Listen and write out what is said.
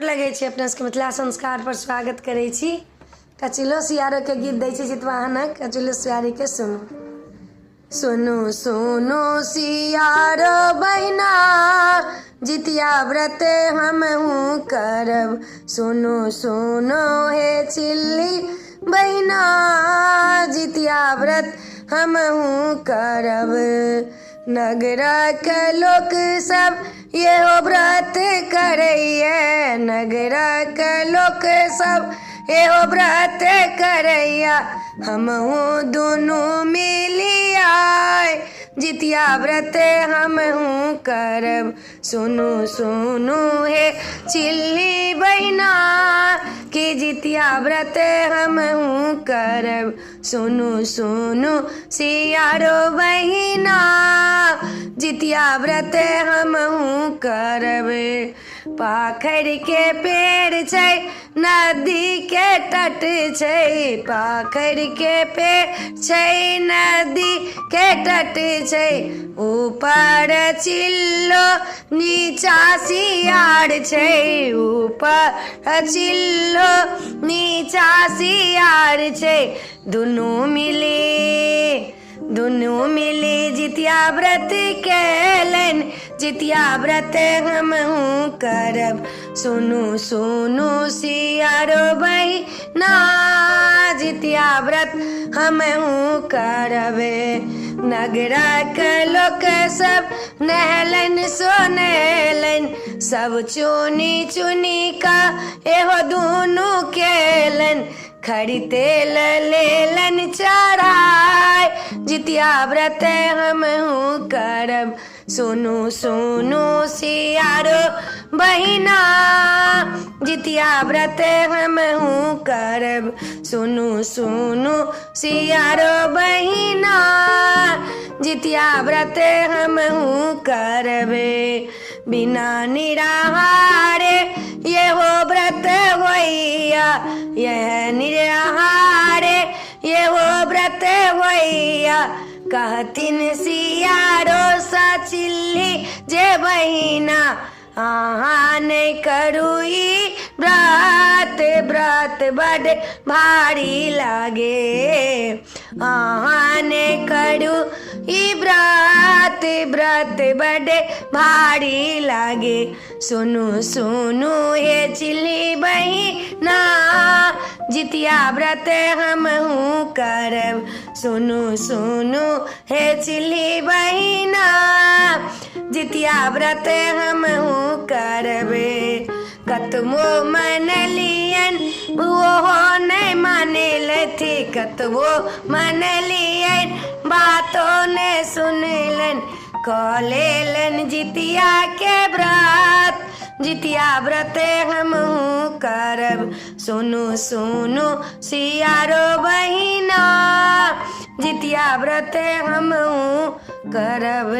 लगे छे अपना सबके मिथिला संस्कार पर स्वागत करे छी। कचिलो सियारो के गीत दै छी जितवाहनक। कचिलो सियारी के सुनो सुनो सुनो सियारो बहिना जितिया व्रत हमहू करब। सुनो सुनो हे चिल्ली बहिना जितिया व्रत हमहू करब। नगरा के लोक सब येहो व्रत करैया। नगरा के लोक सब येहो व्रत करैया। हमहू दुनू मिली आय जितिया व्रत हमहू करब। सुनु सुनु हे चिल्ली बहिना कि जितिया व्रत हमहू करब। सुनु सुनु सियारो बहिना जितिया व्रत हमहू करब। पाखर के पेड़ छै नदी के तट छै। पाखर के पेड़ छै नदी के तट छै। ऊपर चिल्लो नीचा सियार छै। ऊपर चिल्लो नीचा सियार छै। दुनू मिली जितिया व्रत केलन। जितिया व्रत हमहू करब। सुनु सुनु सियारो बहिना जितिया व्रत हमहू करब। नगरा के लोक सब नहलन सोनेलन। सब चुनी चुनी का एहो दुनू केलन। खड़ी तेल लेलन चढ़ाई जितिया व्रत हमहू करब। सुनु सुनु सियारो बहिना जितिया व्रत हमहू करब। सुनु सुनु सियारो बहिना जितिया व्रत हमहू करब। बिना निराहारे येहो व्रत होइया। यह निराहारे येहो व्रत होइया। कहतिन सियारो सा चिल्ली जे बहिना आहा नहीं करू ई व्रत। व्रत बड़ भारी लागे। आहा नहीं करू ई व्रत। व्रत बड़ भारी लागे। सुनु सुनु हे चिल्ली बहिना जितिया व्रत हमहू करब। सुनु सुनु हे चिल्ली बहिना जितिया व्रत हमहू करब। कतबो मनलियन ओहो नहीं मानेलथि। कतबो मनलियन बातो ने सुनलन। कलेलन जितिया के व्रत। जितिया व्रत हमहू करब। सुनु सुनु सियारो बहिना जितिया व्रत हमहू करब।